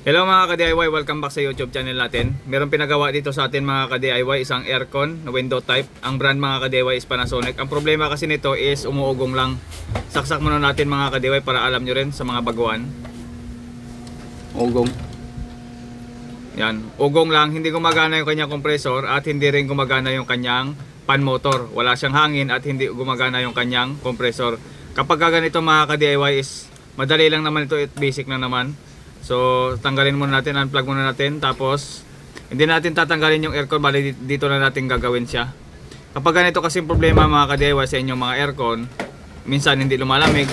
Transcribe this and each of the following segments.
Hello mga ka-DIY, welcome back sa YouTube channel natin. Meron pinagawa dito sa atin mga ka-DIY, isang aircon na window type. Ang brand mga ka-DIY is Panasonic. Ang problema kasi nito is umuugong lang. Saksak muna natin mga ka-DIY para alam nyo rin sa mga baguan. Ugong. Yan, ugong lang, hindi gumagana yung kanyang compressor at hindi rin gumagana yung kanyang fan motor. Wala siyang hangin at hindi gumagana yung kanyang compressor. Kapag ganito mga ka-DIY is madali lang naman ito, basic na naman. So tanggalin muna natin, unplug muna natin, tapos hindi natin tatanggalin yung aircon, bali dito na natin gagawin siya. Kapag ganito kasing problema mga ka-DIY sa inyong mga aircon, minsan hindi lumalamig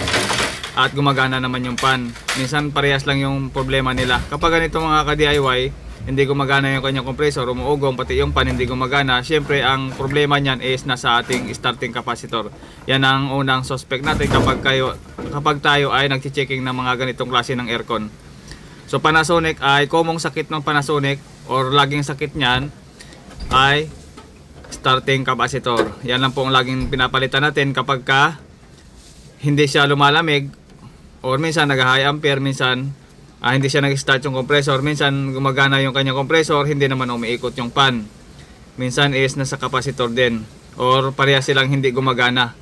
at gumagana naman yung fan. Minsan parehas lang yung problema nila. Kapag ganito mga ka-DIY, hindi gumagana yung kanyang compressor, umuugong, pati yung fan hindi gumagana, syempre ang problema niyan is nasa ating starting capacitor. Yan ang unang suspect natin kapag tayo ay nagche-checking ng mga ganitong klase ng aircon. So Panasonic ay common sakit ng Panasonic or laging sakit niyan ay starting capacitor. Yan lang po ang laging pinapalitan natin kapag hindi siya lumalamig or minsan nag-high ampere, minsan hindi siya nag-start yung compressor, minsan gumagana yung kanyang compressor, hindi naman umiikot yung fan. Minsan is nasa capacitor din or parehas silang hindi gumagana.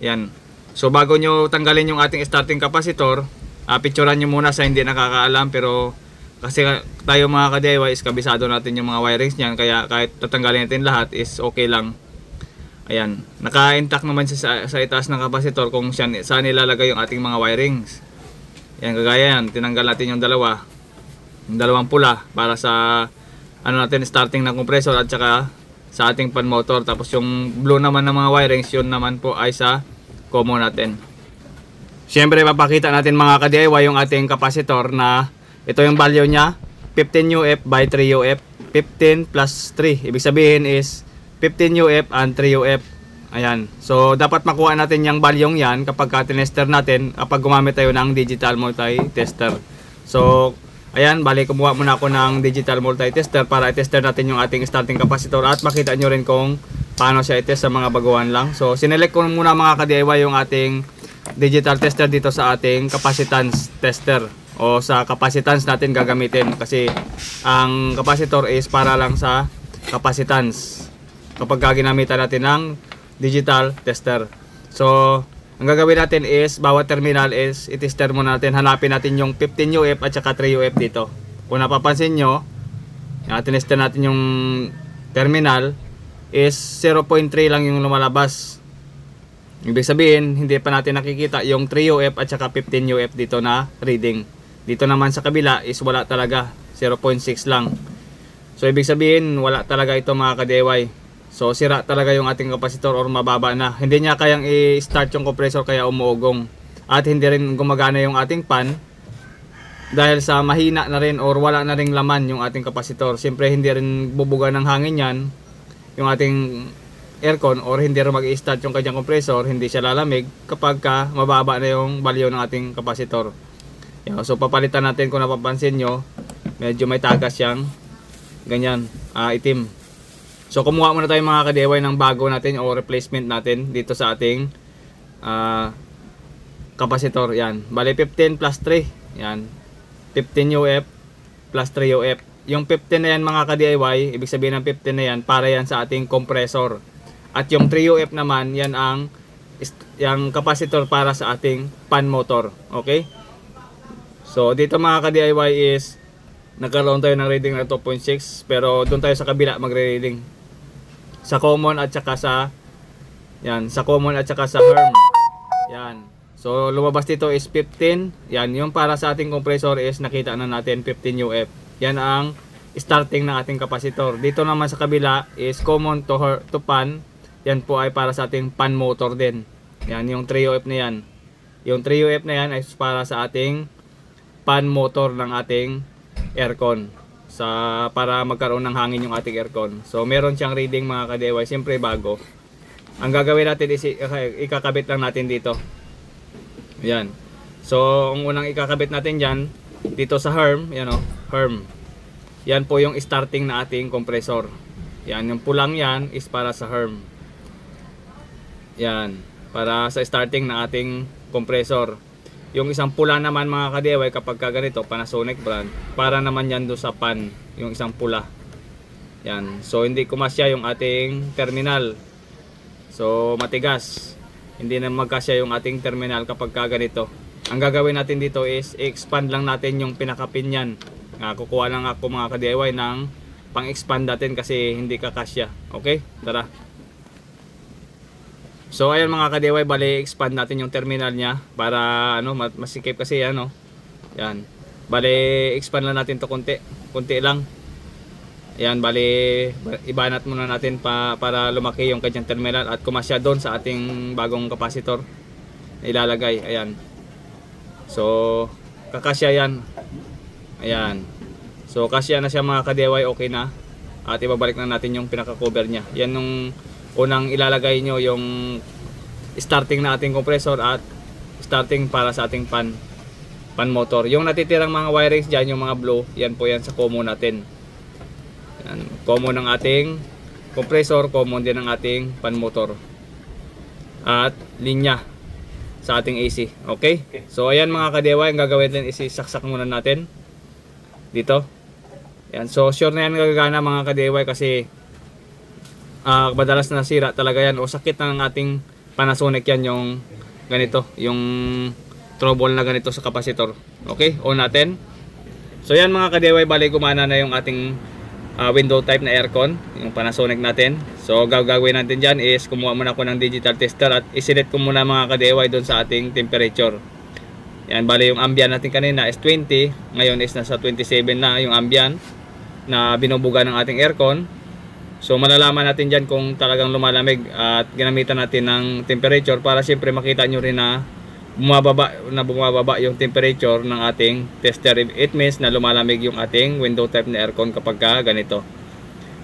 Yan. So bago nyo tanggalin yung ating starting capacitor, picturean nyo muna sa hindi nakakaalam, pero kasi tayo mga ka-DIY is kabisado natin yung mga wirings niyan, kaya kahit tatanggalin natin lahat is okay lang. Ayan, naka-intact naman siya sa itaas ng capacitor kung saan ilalagay yung ating mga wirings. Yan, kagaya yan, tinanggal natin yung dalawang pula para sa natin, starting ng compressor at saka sa ating fan motor. Tapos yung blue naman ng mga wirings, yun naman po ay sa common natin. Siyempre papakita natin mga ka-DIY yung ating capacitor na ito yung value niya, 15 UF by 3 UF, 15 plus 3. Ibig sabihin is 15 UF and 3 UF. Ayan. So dapat makuha natin yung value yan kapag tinester natin, kapag gumamit tayo ng digital multi-tester. So ayan, bali kumuha muna ako ng digital multi-tester para i-tester natin yung ating starting capacitor at makita nyo rin kung paano siya i-test sa mga baguhan lang. So sinelect ko muna mga ka-DIY yung ating digital tester dito sa ating capacitance tester, o sa capacitance natin gagamitin kasi ang capacitor is para lang sa capacitance kapag ginamitan natin ng digital tester. So ang gagawin natin is bawat terminal is i-tester muna natin, hanapin natin yung 15 UF at saka 3 UF dito. Kung napapansin nyo, tinester natin yung terminal is 0.3 lang yung lumalabas. Ibig sabihin, hindi pa natin nakikita yung 3 UF at saka 15 UF dito na reading. Dito naman sa kabila is wala talaga, 0.6 lang. So ibig sabihin, wala talaga ito mga ka-DIY. So sira talaga yung ating capacitor or mababa na. Hindi niya kayang i-start yung compressor kaya umuugong. At hindi rin gumagana yung ating fan dahil sa mahina na rin or wala na ring laman yung ating capacitor. Siyempre hindi rin bubuga ng hangin yan yung ating aircon, or hindi rin mag-i-start yung kanyang compressor, hindi siya lalamig kapag mababa na yung value ng ating capacitor. So papalitan natin, kung napapansin nyo, medyo may tagas siyang ganyan, itim. So kumuha muna tayo mga ka-DIY ng bago natin o replacement natin dito sa ating capacitor. Yan, bali 15 plus 3, yan, 15 UF plus 3 UF. Yung 15 na yan mga ka-DIY, ibig sabihin ng 15 na yan, para yan sa ating compressor. At yung 3 UF naman, yan ang yung capacitor para sa ating fan motor. Okay? So dito mga ka-DIY is nagkaroon tayo ng reading na 2.6, pero doon tayo sa kabila magre-reading. Sa common at saka sa common at saka sa HERM. Yan. So lumabas dito is 15. Yan, yung para sa ating compressor is nakita na natin 15 UF. Yan ang starting ng ating capacitor. Dito naman sa kabila is common to fan. Yan po ay para sa ating fan motor din. Yan, yung 3 UF na yan. Yung 3 UF na yan ay para sa ating fan motor ng ating aircon. Para magkaroon ng hangin yung ating aircon. So meron siyang reading mga ka-DIY, siyempre bago. Ang gagawin natin is ikakabit lang natin dito. Yan. So ang unang ikakabit natin dyan, dito sa HERM, yan o, HERM. Yan po yung starting na ating compressor. Yan, yung pulang yan is para sa HERM. Yan, para sa starting ng ating compressor. Yung isang pula naman mga ka-DIY, kapag ka ganito, Panasonic brand, para naman yan doon sa pan, yung isang pula. Yan. So hindi kumasya yung ating terminal. So matigas. Hindi na magkasya yung ating terminal kapag ka ganito. Ang gagawin natin dito is i-expand lang natin yung pinakapin yan. Kukuha lang ako mga ka-DIY ng pang-expand natin kasi hindi kakasya. Okay? Tara. So ayan mga ka-DIY, bali expand natin yung terminal niya para ano, masikip kasi ano. Yan. Bali expand lang natin to konti lang. Ayan, bali ibanat muna natin para lumaki yung kanyang terminal at kumasya doon sa ating bagong capacitor na ilalagay. Ayan. So kakasya yan. Ayan. So kasya na siya mga ka-DIY, okay na. At ibabalik na natin yung pinaka-cover niya. Yan yung unang ilalagay nyo, yung starting na ating compressor at starting para sa ating pan motor. Yung natitirang mga wirings dyan, yung mga blue, yan po yan sa common natin. Yan, common ng ating compressor, common din ng ating pan motor at linya sa ating AC. Okay? So ayan mga ka-DIY, ang gagawin din is isaksak muna natin dito. Yan. So sure na yan gagana mga ka-DIY kasi madalas na nasira talaga yan o sakit na ng ating Panasonic yan, yung ganito, yung trouble na ganito sa capacitor. Okay, on natin. So yan mga ka-DIY, bali gumana na yung ating window type na aircon, yung Panasonic natin. So gagawin natin dyan is kumuha muna ako ng digital tester at isilet ko muna mga ka-DIY doon sa ating temperature. Yan, bali yung ambient natin kanina is 20, ngayon is nasa 27 na yung ambient na binubuga ng ating aircon. So malalaman natin dyan kung talagang lumalamig at ginamitan natin ng temperature para siyempre makita nyo rin na bumababa yung temperature ng ating tester. It means na lumalamig yung ating window type na aircon kapag ganito.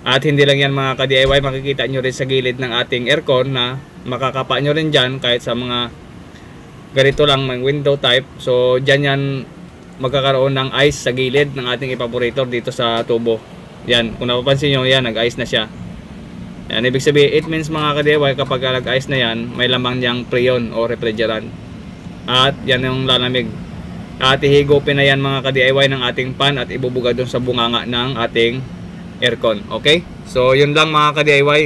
At hindi lang yan mga ka-DIY, makikita nyo rin sa gilid ng ating aircon na makakapa nyo rin dyan kahit sa mga ganito lang ng window type. So dyan yan magkakaroon ng ice sa gilid ng ating evaporator dito sa tubo. Yan, kung napapansin nyo, yan, nag-ice na siya. Yan, ibig sabihin, it means mga ka-DIY, kapag nag-ice na yan, may lamang niyang freon o refrigerant. At yan yung lalamig. At ihigupin na yan mga ka-DIY ng ating pan at ibubuga dun sa bunganga ng ating aircon. Okay? So, yun lang mga ka-DIY.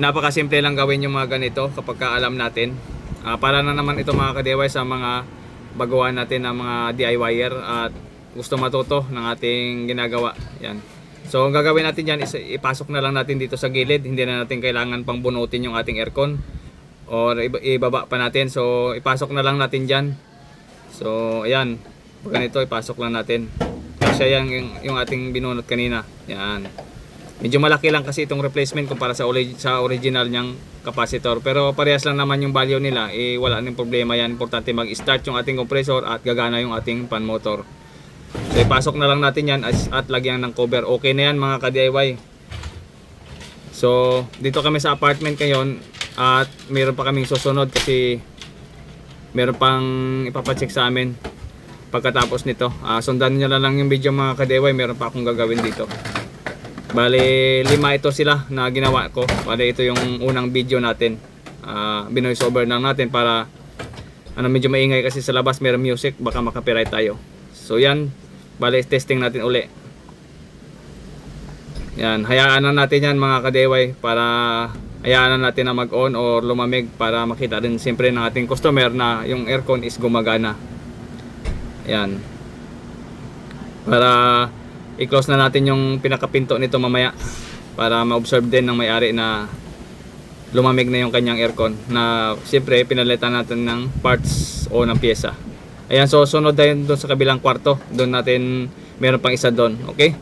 Napakasimple lang gawin yung mga ganito kapag alam natin. Para na naman ito mga ka-DIY sa mga baguhan natin ng mga DIYer at gusto matuto ng ating ginagawa. Yan. So ang gagawin natin dyan is ipasok na lang natin dito sa gilid. Hindi na natin kailangan pang bunutin yung ating aircon or ibaba pa natin. So ipasok na lang natin dyan. So ayan, pag ganito ipasok lang natin. Kasi yan yung ating binunot kanina. Yan. Medyo malaki lang kasi itong replacement kumpara sa original niyang capacitor. Pero parehas lang naman yung value nila. Wala nang problema yan. Importante mag-start yung ating compressor at gagana yung ating pan motor. So ipasok na lang natin yan at lagyan ng cover. Okay na yan mga ka-DIY. So dito kami sa apartment ngayon at meron pa kaming susunod kasi meron pang ipapacheck sa amin pagkatapos nito. Sundan nyo lang yung video mga ka-DIY, meron pa akong gagawin dito. Bale 5 ito sila na ginawa ko. Bale ito yung unang video natin. Binoise over lang natin para medyo maingay kasi sa labas meron music, baka makapiright tayo. So yan, bale testing natin uli. Yan, hayaan na natin yan mga ka-DIY para hayaan na natin na mag-on or lumamig para makita din siyempre ng ating customer na yung aircon is gumagana. Yan. Para i-close na natin yung pinakapinto nito mamaya para ma-observe din ng may-ari na lumamig na yung kanyang aircon na siyempre pinalitan natin ng parts o ng pyesa. Ayan, so sunod tayo doon sa kabilang kwarto. Doon natin, meron pang isa doon. Okay?